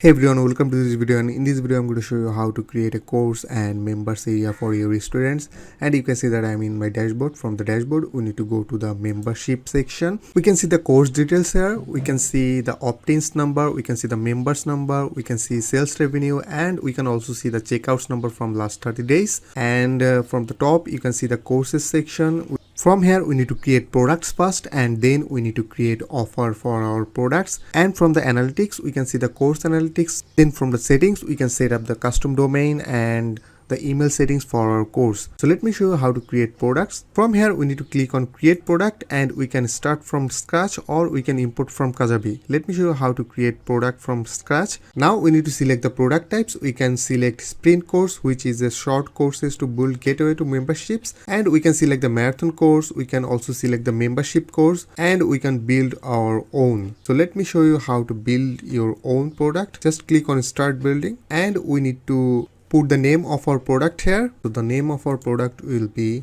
Hey everyone, welcome to this video, and in this video I'm going to show you how to create a course and members area for your students. And you can see that I'm in my dashboard. From the dashboard we need to go to the membership section. We can see the course details here, we can see the opt-ins number, we can see the members number, we can see sales revenue, and we can also see the checkouts number from last 30 days. And from the top you can see the courses section. From here we need to create products first, and then we need to create offer for our products. And from the analytics we can see the course analytics. Then from the settings we can set up the custom domain and the email settings for our course. So let me show you how to create products. From here we need to click on create product, and we can start from scratch or we can import from Kajabi. Let me show you how to create product from scratch. Now we need to select the product types. We can select sprint course, which is a short courses to build gateway to memberships, and we can select the marathon course. We can also select the membership course, and we can build our own. So let me show you how to build your own product. Just click on start building, and we need to put the name of our product here. So the name of our product will be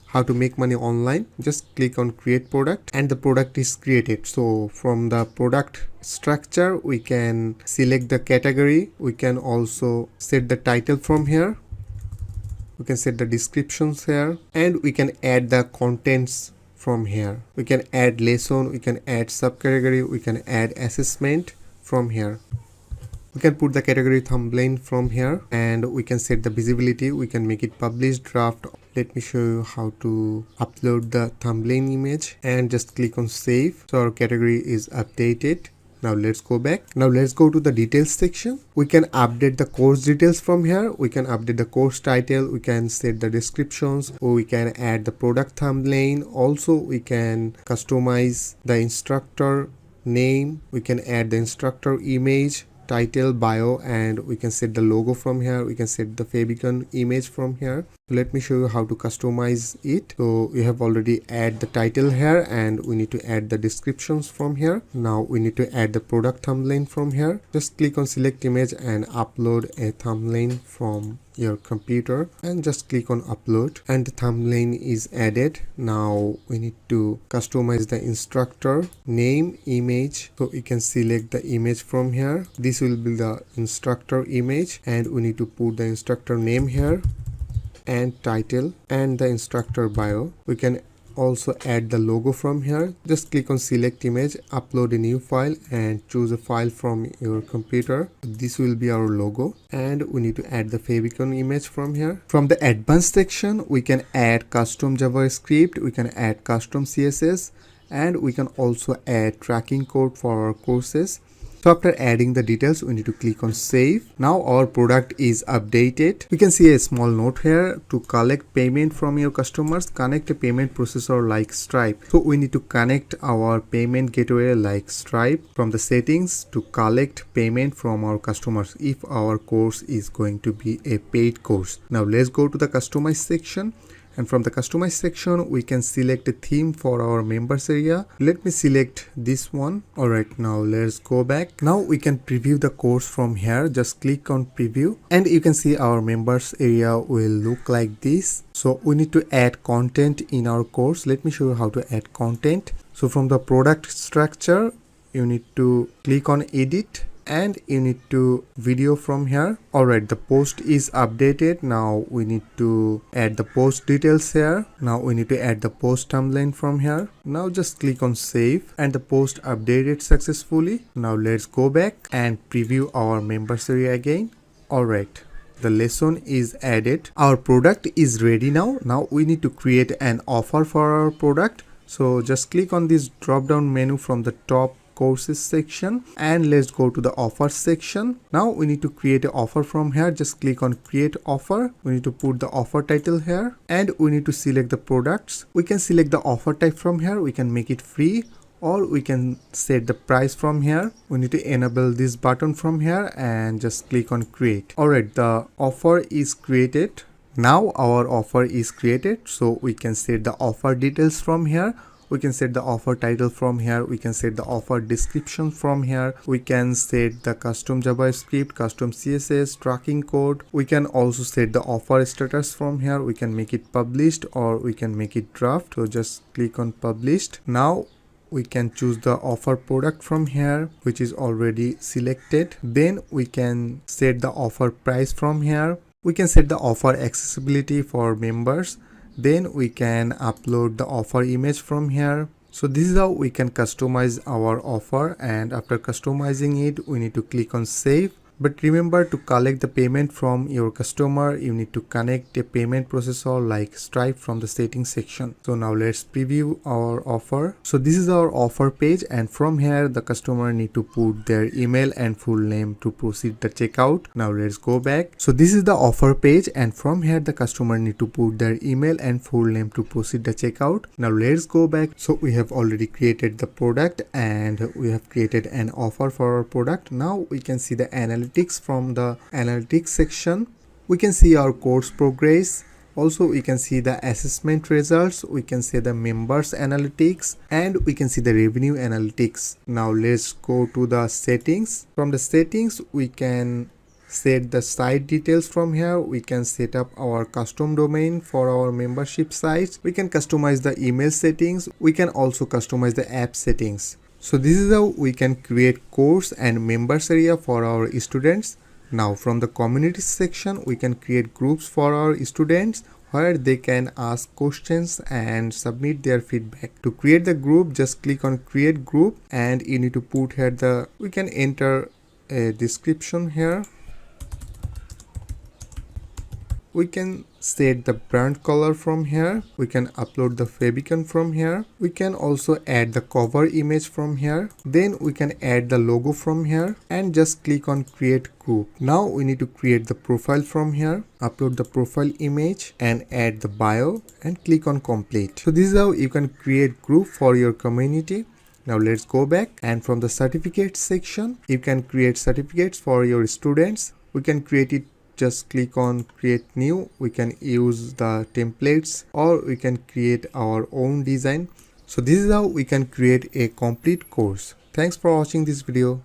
how to make money online. Just click on create product, and the product is created. So from the product structure we can select the category. We can also set the title from here. We can set the descriptions here, and we can add the contents from here. We can add lesson, we can add subcategory, we can add assessment from here. We can put the category thumbnail from here, and we can set the visibility. We can make it published, draft. Let me show you how to upload the thumbnail image, and just click on save. So our category is updated. Now let's go back. Now let's go to the details section. We can update the course details from here. We can update the course title. We can set the descriptions, or we can add the product thumbnail. Also we can customize the instructor name. We can add the instructor image, title, bio, and we can set the logo from here. We can set the favicon image from here. Let me show you how to customize it. So we have already add the title here, and we need to add the descriptions from here. Now we need to add the product thumbnail from here. Just click on select image and upload a thumbnail from your computer, and just click on upload, and the thumbnail is added. Now we need to customize the instructor name, image. So you can select the image from here. This will be the instructor image, and we need to put the instructor name here, and title, and the instructor bio. We can also add the logo from here. Just click on select image, upload a new file, and choose a file from your computer. This will be our logo, and we need to add the favicon image from here. From the advanced section we can add custom JavaScript, we can add custom CSS, and we can also add tracking code for our courses. So after adding the details we need to click on save. Now our product is updated. We can see a small note here: to collect payment from your customers, connect a payment processor like Stripe. So we need to connect our payment gateway like Stripe from the settings to collect payment from our customers if our course is going to be a paid course. Now let's go to the customize section. And from the customize section we can select a theme for our members area. Let me select this one. Alright, now let's go back. Now we can preview the course from here. Just click on preview, and you can see our members area will look like this. So we need to add content in our course. Let me show you how to add content. So from the product structure you need to click on edit, and you need to video from here. Alright, the post is updated. Now we need to add the post details here. Now we need to add the post thumbnail from here. Now just click on save, and the post updated successfully. Now let's go back and preview our members area again. Alright, the lesson is added. Our product is ready now. Now we need to create an offer for our product. So just click on this drop down menu from the top courses section, and let's go to the offer section. Now we need to create an offer from here. Just click on create offer. We need to put the offer title here, and we need to select the products. We can select the offer type from here. We can make it free, or we can set the price from here. We need to enable this button from here, and just click on create. Alright, the offer is created. Now our offer is created, so we can set the offer details from here. We can set the offer title from here. We can set the offer description from here. We can set the custom JavaScript, custom CSS, tracking code. We can also set the offer status from here. We can make it published, or we can make it draft. So just click on published. Now we can choose the offer product from here, which is already selected. Then we can set the offer price from here. We can set the offer accessibility for members. Then we can upload the offer image from here. So this is how we can customize our offer, and after customizing it, we need to click on save. But remember, to collect the payment from your customer, you need to connect a payment processor like Stripe from the settings section. So now let's preview our offer. So this is our offer page, and from here the customer need to put their email and full name to proceed the checkout. Now let's go back. So this is the offer page, and from here the customer need to put their email and full name to proceed the checkout. Now let's go back. So we have already created the product and we have created an offer for our product. Now we can see the analytics from the analytics section. We can see our course progress. Also we can see the assessment results, we can see the members analytics, and we can see the revenue analytics. Now let's go to the settings. From the settings we can set the site details. From here we can set up our custom domain for our membership sites. We can customize the email settings. We can also customize the app settings. So this is how we can create course and members area for our students. Now from the community section we can create groups for our students where they can ask questions and submit their feedback. To create the group, just click on create group, and you need to put here we can enter a description here. We can set the brand color from here. We can upload the favicon from here. We can also add the cover image from here. Then we can add the logo from here and just click on create group. Now we need to create the profile from here. Upload the profile image and add the bio and click on complete. So this is how you can create group for your community. Now let's go back, and from the certificates section you can create certificates for your students. We can create it. Just click on create new. We can use the templates or we can create our own design. So this is how we can create a complete course. Thanks for watching this video.